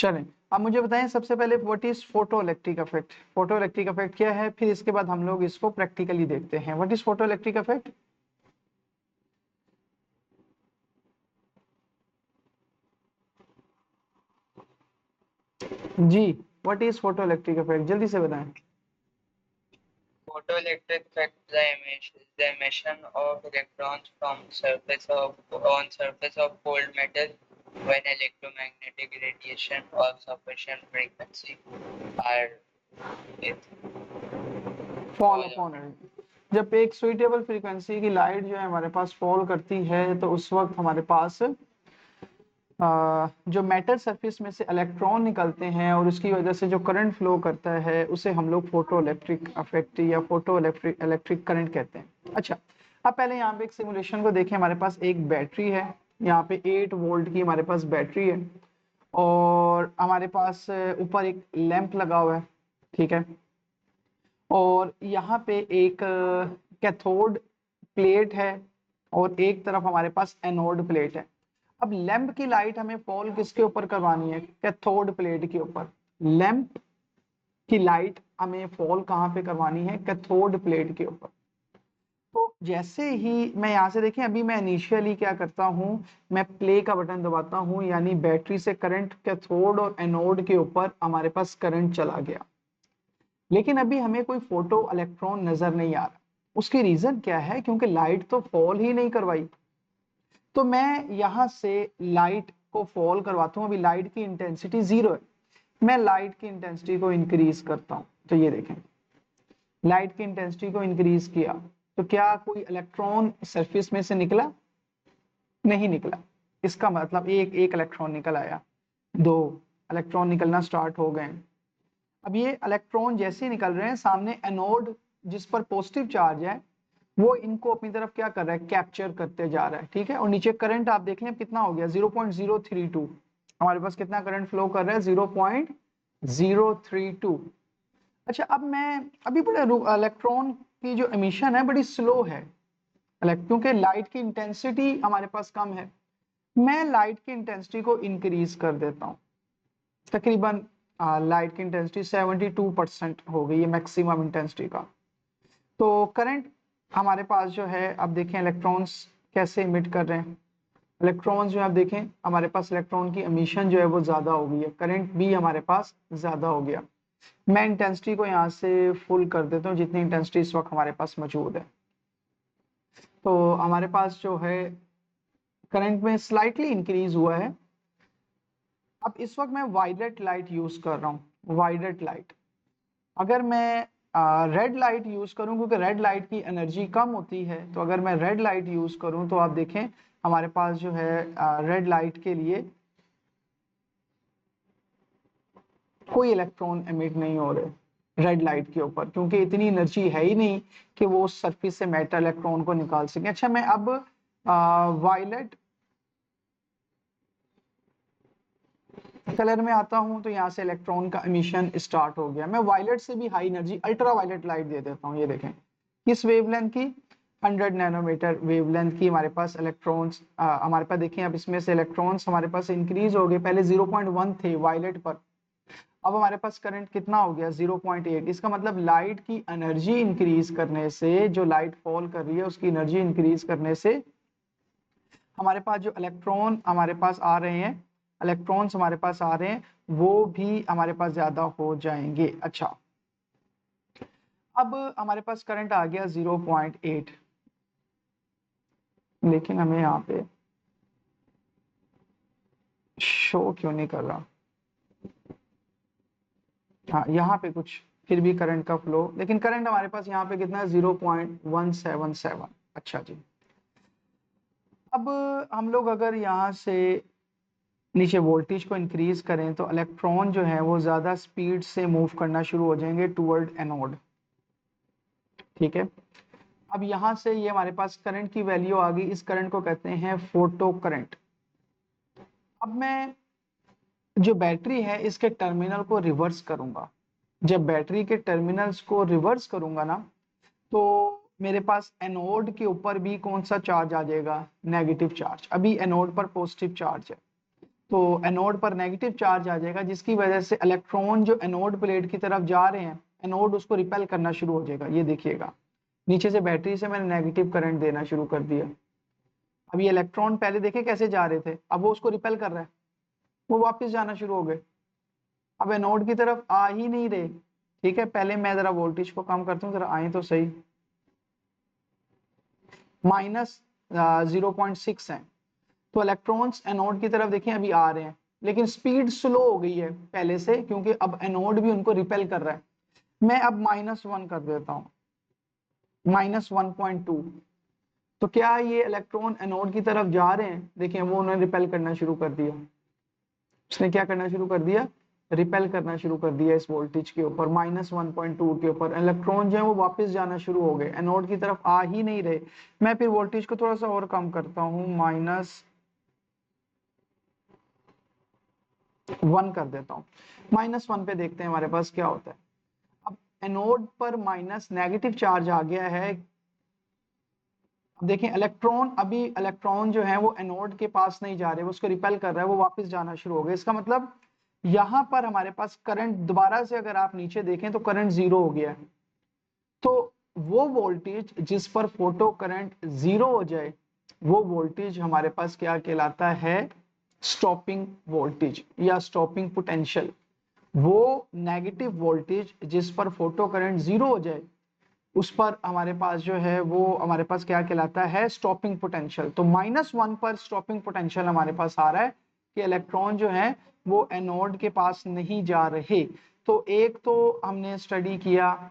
चलें, अब मुझे बताएं सबसे पहले what is photoelectric effect. Photo electric effect क्या है, फिर इसके बाद हम लोग इसको प्रैक्टिकली देखते हैं। What is photoelectric effect? जी, what is photoelectric effect, जल्दी से बताएं। Photoelectric effect is the emission of electrons from surface of cold metal when electromagnetic radiation of sufficient frequency are with fall fall upon on it. It, जब एक suitable frequency की light जो है हमारे पास fall करती है तो उस वक्त हमारे पास जो मेटल सरफेस में से इलेक्ट्रॉन निकलते हैं और उसकी वजह से जो करंट फ्लो करता है उसे हम लोग फोटो इलेक्ट्रिक इफेक्ट या फोटो इलेक्ट्रिक करंट कहते हैं। अच्छा, अब पहले यहाँ पे एक सिमुलेशन को देखें। हमारे पास एक बैटरी है, यहाँ पे 8 वोल्ट की हमारे पास बैटरी है और हमारे पास ऊपर एक लैंप लगा हुआ है, ठीक है। और यहाँ पे एक कैथोड प्लेट है और एक तरफ हमारे पास एनोड प्लेट है। अब लैंप की लाइट हमें फॉल किसके ऊपर करवानी है? कैथोड प्लेट के ऊपर। लैंप की लाइट हमें फॉल कहाँ पे करवानी है? कैथोड प्लेट के ऊपर। तो जैसे ही मैं यहाँ से देखें, अभी मैं इनिशियली क्या करता हूँ, मैं प्ले का बटन दबाता हूँ, यानी बैटरी से करंट कैथोड और एनोड के ऊपर हमारे पास करंट चला गया, लेकिन अभी हमें कोई फोटो इलेक्ट्रॉन नजर नहीं आ रहा। उसकी रीजन क्या है? क्योंकि लाइट तो फॉल ही नहीं करवाई। तो मैं यहां से लाइट को फॉल करवाता हूं। अभी लाइट की इंटेंसिटी 0 है, मैं लाइट की इंटेंसिटी को इंक्रीज करता हूं। तो ये देखें, लाइट की इंटेंसिटी को इंक्रीज किया तो क्या कोई इलेक्ट्रॉन सरफेस में से निकला? नहीं निकला। इसका मतलब एक एक इलेक्ट्रॉन निकल आया, 2 इलेक्ट्रॉन निकलना स्टार्ट हो गए। अब ये इलेक्ट्रॉन जैसे ही निकल रहे हैं, सामने एनोड जिस पर पॉजिटिव चार्ज है वो इनको अपनी तरफ क्या कर रहा है? कैप्चर करते जा रहा है, ठीक है। और नीचे करंट आप देख लें कितना हो गया, 0.032। हमारे पास कितना करंट फ्लो कर रहा है? 0.032। अच्छा, अब मैं अभी बड़ा इलेक्ट्रॉन की जो एमिशन है बड़ी स्लो है, क्योंकि लाइट की इंटेंसिटी हमारे पास कम है। मैं लाइट की इंटेंसिटी को इंक्रीज कर देता हूँ। तकरीबन लाइट की इंटेंसिटी 72% हो गई है मैक्सिमम इंटेंसिटी का। तो करंट हमारे पास जो है, अब देखें इलेक्ट्रॉन्स कैसे इमिट कर रहे हैं। इलेक्ट्रॉन्स जो आप देखें, हमारे पास इलेक्ट्रॉन की एमिशन जो है वो ज्यादा हो गई है, करंट भी हमारे पास ज्यादा हो गया। मैं इंटेंसिटी को यहाँ से फुल कर देता हूँ जितनी इंटेंसिटी इस वक्त हमारे पास मौजूद है। तो हमारे पास जो है करंट में स्लाइटली इंक्रीज हुआ है। अब इस वक्त मैं वायलेट लाइट यूज कर रहा हूँ, वायलेट लाइट। अगर मैं रेड लाइट यूज करूं, क्योंकि रेड लाइट की एनर्जी कम होती है, तो अगर मैं रेड लाइट यूज करूं तो आप देखें हमारे पास जो है रेड लाइट के लिए कोई इलेक्ट्रॉन एमिट नहीं हो रहे रेड लाइट के ऊपर, क्योंकि इतनी एनर्जी है ही नहीं कि वो उस सरफेस से मेटल इलेक्ट्रॉन को निकाल सके। अच्छा, मैं अब वायलेट कलर में आता हूं तो यहाँ से इलेक्ट्रॉन का एमिशन स्टार्ट हो गया। मैं वायलेट से भी high energy ultra violet light दे देता हूँ। ये देखें, किस वेवलेंथ की? 100 नैनोमीटर वेवलेंथ की हमारे पास इलेक्ट्रॉन्स, हमारे पास देखें अब इसमें से इलेक्ट्रॉन्स हमारे पास इंक्रीज हो गए। पहले 0.1 थे वायलेट पर, अब हमारे पास करंट कितना हो गया? 0.8। इसका मतलब लाइट की एनर्जी इंक्रीज करने से, जो लाइट फॉल कर रही है उसकी एनर्जी इंक्रीज करने से हमारे पास जो इलेक्ट्रॉन हमारे पास आ रहे हैं, इलेक्ट्रॉन्स हमारे पास आ रहे हैं, वो भी हमारे पास ज्यादा हो जाएंगे। अच्छा, अब हमारे पास करंट आ गया 0.8, लेकिन हमें यहाँ पे शो क्यों नहीं कर रहा? हाँ, यहाँ पे कुछ फिर भी करंट का फ्लो, लेकिन करंट हमारे पास यहाँ पे कितना है? 0.177। अच्छा जी, अब हम लोग अगर यहाँ से नीचे वोल्टेज को इंक्रीज करें तो इलेक्ट्रॉन जो है वो ज्यादा स्पीड से मूव करना शुरू हो जाएंगे टुवर्ड एनोड, ठीक है। अब यहाँ से ये हमारे पास करंट की वैल्यू आ गई। इस करंट को कहते हैं फोटो करंट। अब मैं जो बैटरी है इसके टर्मिनल को रिवर्स करूंगा। जब बैटरी के टर्मिनल्स को रिवर्स करूंगा ना, तो मेरे पास एनोड के ऊपर भी कौन सा चार्ज आ जाएगा? Negative charge. अभी एनोड पर पॉजिटिव चार्ज है, तो एनोड पर नेगेटिव चार्ज आ जाएगा, जिसकी वजह से इलेक्ट्रॉन जो एनोड प्लेट की तरफ जा रहे हैं, एनोड उसको रिपेल करना शुरू हो जाएगा। ये देखिएगा, नीचे से बैटरी से मैंने नेगेटिव करंट देना शुरू कर दिया। अब ये इलेक्ट्रॉन पहले देखे कैसे जा रहे थे, अब वो उसको रिपेल कर रहा है, वो वापस जाना शुरू हो गए, अब एनोड की तरफ आ ही नहीं रहे। ठीक है, पहले मैं जरा वोल्टेज को कम करता हूँ, जरा आए तो सही। माइनस 0.6 है, तो इलेक्ट्रॉन्स एनोड की तरफ देखें अभी आ रहे हैं, लेकिन स्पीड स्लो हो गई है पहले से, क्योंकि अब एनोड भी उनको रिपेल कर रहा है। मैं अब -1 कर देता हूँ, -1.2। तो क्या ये इलेक्ट्रॉन एनोड की तरफ जा रहे हैं? देखिए वो उन्होंने रिपेल करना शुरू कर दिया। उसने क्या करना शुरू कर दिया? रिपेल करना शुरू कर दिया इस वोल्टेज के ऊपर, -1.2 के ऊपर। इलेक्ट्रॉन जो है वो वापस जाना शुरू हो गए, एनोड की तरफ आ ही नहीं रहे। मैं फिर वोल्टेज को थोड़ा सा और कम करता हूँ, -1 कर देता हूँ। -1 पे देखते हैं हमारे पास क्या होता है। अब एनोड पर माइनस नेगेटिव चार्ज आ गया है। अब देखें इलेक्ट्रॉन जो है वो एनोड के पास नहीं जा रहे, वो उसको रिपेल कर रहा है, वो वापस जाना शुरू हो गया। इसका मतलब यहाँ पर हमारे पास करंट, दोबारा से अगर आप नीचे देखें तो करंट 0 हो गया है। तो वो वोल्टेज जिस पर फोटो करंट 0 हो जाए, वो वोल्टेज हमारे पास क्या कहलाता है? स्टॉपिंग वोल्टेज या स्टॉपिंग पोटेंशियल। वो नेगेटिव वोल्टेज जिस पर फोटो करंट 0 हो जाए, उस पर हमारे पास जो है वो हमारे पास क्या कहलाता है? Stopping potential. तो -1 पर स्टॉपिंग पोटेंशियल हमारे पास आ रहा है कि इलेक्ट्रॉन जो है वो एनोड के पास नहीं जा रहे। तो एक तो हमने स्टडी किया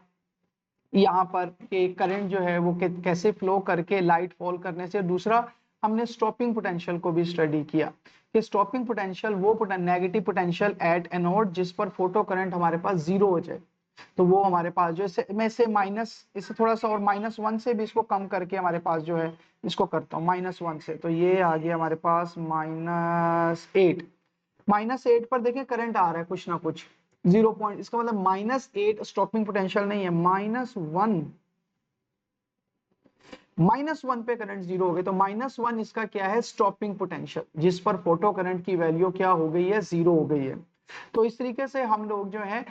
यहाँ पर कि करंट जो है वो कैसे फ्लो करके लाइट फॉल करने से। दूसरा हमने स्टॉपिंग पोटेंशियल को भी स्टडी किया कि स्टॉपिंग पोटेंशियल वो नेगेटिव पोटेंशियल एट एनोड जिस पर फोटो करंट हमारे पास 0 हो जाए। तो वो हमारे पास जो मैं इसे इसे थोड़ा सा और -1 से भी इसको कम करके हमारे पास जो है इसको करता हूँ -1 से। तो ये आ गया हमारे पास -8। -8 पर देखें करंट आ रहा है कुछ ना कुछ 0 पॉइंट, इसका मतलब -8 स्टॉपिंग पोटेंशियल नहीं है, -1 पे करंट 0 हो गए। तो -1 इसका क्या है? स्टॉपिंग पोटेंशियल, जिस पर फोटो करंट की वैल्यू क्या हो गई है? 0 हो गई है। तो इस तरीके से हम लोग जो है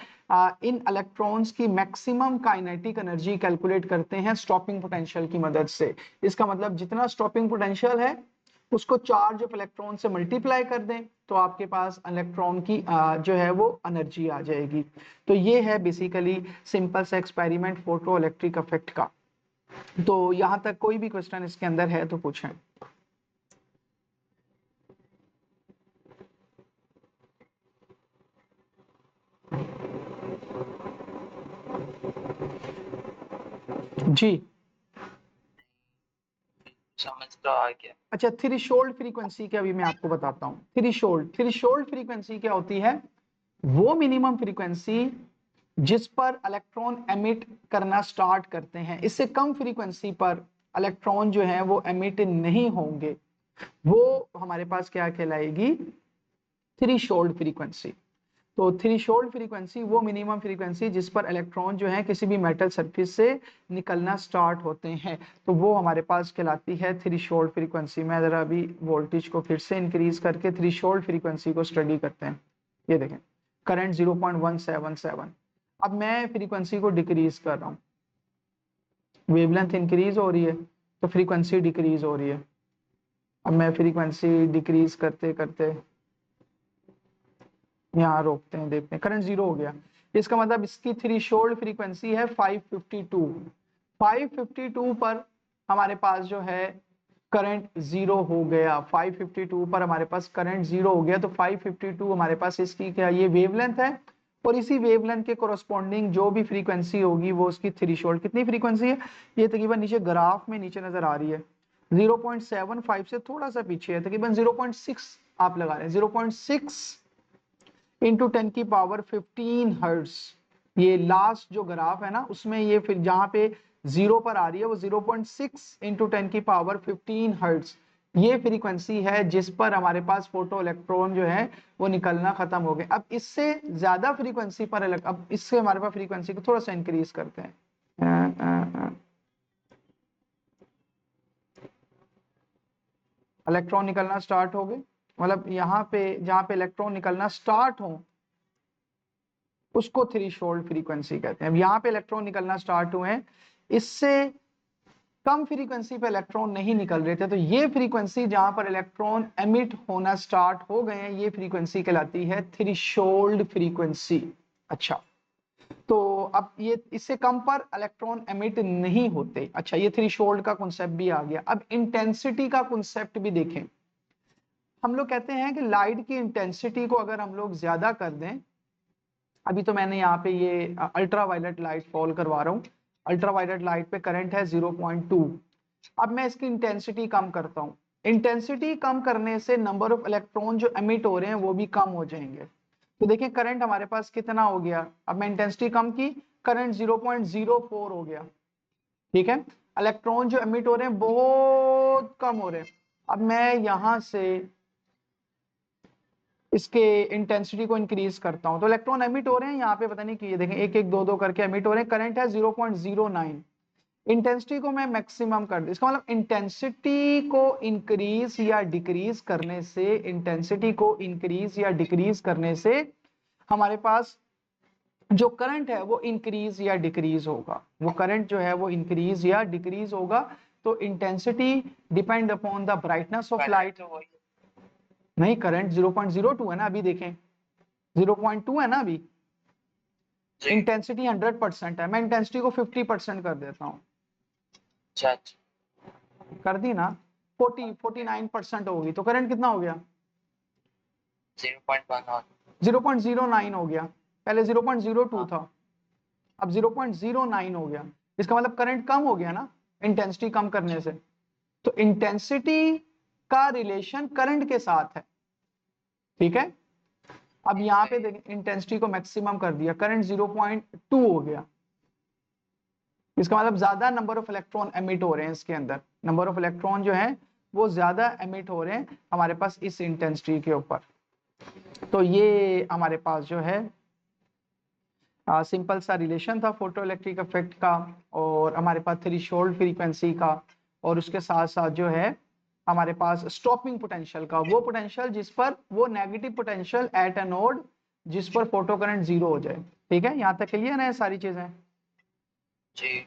इन इलेक्ट्रॉन्स की मैक्सिमम काइनेटिक एनर्जी कैलकुलेट करते हैं स्टॉपिंग पोटेंशियल की मदद से। इसका मतलब जितना स्टॉपिंग पोटेंशियल है उसको चार्ज ऑफ इलेक्ट्रॉन से मल्टीप्लाई कर दें, तो आपके पास इलेक्ट्रॉन की जो है वो एनर्जी आ जाएगी। तो ये है बेसिकली सिंपल सा एक्सपेरिमेंट फोटो इलेक्ट्रिक इफेक्ट का। तो यहाँ तक कोई भी क्वेश्चन इसके अंदर है तो पूछें। जी समझ तो आ गया। अच्छा, थ्रेशोल्ड फ्रीक्वेंसी क्या अभी मैं आपको बताता हूँ। थ्रेशोल्ड फ्रीक्वेंसी क्या होती है? वो मिनिमम फ्रीक्वेंसी जिस पर इलेक्ट्रॉन एमिट करना स्टार्ट करते हैं। इससे कम फ्रीक्वेंसी पर इलेक्ट्रॉन जो है वो एमिट नहीं होंगे, वो हमारे पास क्या कहलाएगी? Threshold frequency. तो थ्रेशोल्ड फ्रीक्वेंसी वो मिनिमम फ्रीक्वेंसी जिस पर इलेक्ट्रॉन जो है किसी भी मेटल सरफेस से निकलना स्टार्ट होते हैं, तो वो हमारे पास कहलाती है थ्रेशोल्ड फ्रीक्वेंसी। मैं जरा अभी वोल्टेज को फिर से इंक्रीज करके थ्रेशोल्ड फ्रीक्वेंसी को स्टडी करते हैं। ये देखें करंट 0.177। अब मैं फ्रीक्वेंसी को डिक्रीज कर रहा हूँ, वेवलेंथ इंक्रीज हो रही है तो फ्रीक्वेंसी डिक्रीज हो रही है। अब मैं फ्रीक्वेंसी डिक्रीज करते करते यहाँ रोकते हैं, देखते हैं करंट 0 हो गया। इसका मतलब इसकी थ्रेशोल्ड फ्रीक्वेंसी है 552। 552 पर हमारे पास जो है करंट 0 हो गया। 552 पर हमारे पास करंट 0 हो गया। तो 552 हमारे पास इसकी क्या ये वेवलेंथ है, और इसी वेवलेंथ के कोरस्पॉन्डिंग जो भी फ्रीक्वेंसी होगी वो उसकी थ्रेशोल्ड कितनी फ्रीक्वेंसी है? ये तकरीबन नीचे ग्राफ में नीचे नजर आ रही है, 0.75 से थोड़ा सा पीछे है, तकरीबन 0.6 आप लगा रहे हैं। 0.6 इंटू 10 की पावर 15 हर्ट्ज। ये लास्ट जो ग्राफ है ना उसमें ये फिर जहां पे 0 पर आ रही है वो 0.6 इंटू 10 की पावर 15 हर्ट्ज ये फ्रीक्वेंसी है जिस पर हमारे पास फोटो इलेक्ट्रॉन जो है वो निकलना खत्म हो गए। अब इससे ज्यादा फ्रीक्वेंसी पर अब इससे हमारे पास फ्रीक्वेंसी को थोड़ा सा इंक्रीज करते हैं। इलेक्ट्रॉन निकलना स्टार्ट हो गए, मतलब यहाँ पे जहाँ पे इलेक्ट्रॉन निकलना स्टार्ट हो उसको थ्रेशोल्ड फ्रीक्वेंसी कहते हैं। अब यहाँ पे इलेक्ट्रॉन निकलना स्टार्ट हुए हैं, इससे कम फ्रीक्वेंसी पे इलेक्ट्रॉन नहीं निकल रहे थे, तो ये फ्रीक्वेंसी जहां पर इलेक्ट्रॉन एमिट होना स्टार्ट हो गए हैं ये फ्रीक्वेंसी कहलाती है थ्रेशोल्ड फ्रीक्वेंसी। अच्छा, तो अब ये इससे कम पर इलेक्ट्रॉन एमिट नहीं होते। अच्छा, ये थ्रेशोल्ड का कॉन्सेप्ट भी आ गया। अब इंटेंसिटी का कॉन्सेप्ट भी देखें। हम लोग कहते हैं कि लाइट की इंटेंसिटी को अगर हम लोग ज्यादा कर दें, अभी तो मैंने यहाँ पे ये अल्ट्रा वायलेट लाइट फॉल करवा रहा हूँ, अल्ट्रा वायलेट लाइट पे करंट है 0.2। अब मैं इसकी इंटेंसिटी कम करता हूँ, इंटेंसिटी कम करने से नंबर ऑफ इलेक्ट्रॉन जो एमिट हो रहे हैं वो भी कम हो जाएंगे। तो देखिए करंट हमारे पास कितना हो गया, अब मैं इंटेंसिटी कम की, करंट 0.04 हो गया। ठीक है, इलेक्ट्रॉन जो एमिट हो रहे हैं बहुत कम हो रहे हैं। अब मैं यहां से इसके इंटेंसिटी को इंक्रीज करता हूं तो इलेक्ट्रॉन एमिट हो रहे हैं, यहाँ पे पता नहीं कि देखें एक एक दो दो करके एमिट हो रहे हैं। करंट है 0.09, इंटेंसिटी को मैं मैक्सिमम कर दूं, इसका मतलब इंटेंसिटी को इंक्रीज या डिक्रीज करने से, इंटेंसिटी को इंक्रीज या डिक्रीज करने से हमारे पास जो करंट है वो इंक्रीज या डिक्रीज होगा, वो करंट जो है वो इंक्रीज या डिक्रीज होगा। तो intensity depend upon the brightness of light. नहीं, करंट 0.02 है ना, अभी देखें 0.2 है ना अभी। इंटेंसिटी 100% है, मैं इंटेंसिटी को 50% कर देता हूँ, कर दी ना, 49% होगी, तो करंट कितना हो गया 0.09 हो गया। पहले 0.02 था, अब 0.09 हो गया। इसका मतलब करंट कम हो गया ना इंटेंसिटी कम करने से। तो इंटेंसिटी का रिलेशन करंट के साथ है। ठीक है, अब यहाँ पे देखें इंटेंसिटी को मैक्सिमम कर दिया, करंट 0.2 हो गया। इसका मतलब ज्यादा नंबर ऑफ इलेक्ट्रॉन एमिट हो रहे हैं इसके अंदर, नंबर ऑफ इलेक्ट्रॉन जो है वो ज्यादा एमिट हो रहे हैं हमारे पास इस इंटेंसिटी के ऊपर। तो ये हमारे पास जो है सिंपल सा रिलेशन था फोटो इलेक्ट्रिक इफेक्ट का, और हमारे पास थ्रेशोल्ड फ्रीक्वेंसी का, और उसके साथ साथ जो है हमारे पास स्टॉपिंग पोटेंशियल का, वो पोटेंशियल जिस पर, वो negative potential at A node जिस पर फोटो करंट 0 हो जाए। ठीक है, यहाँ तक क्लियर है सारी चीजें? जी।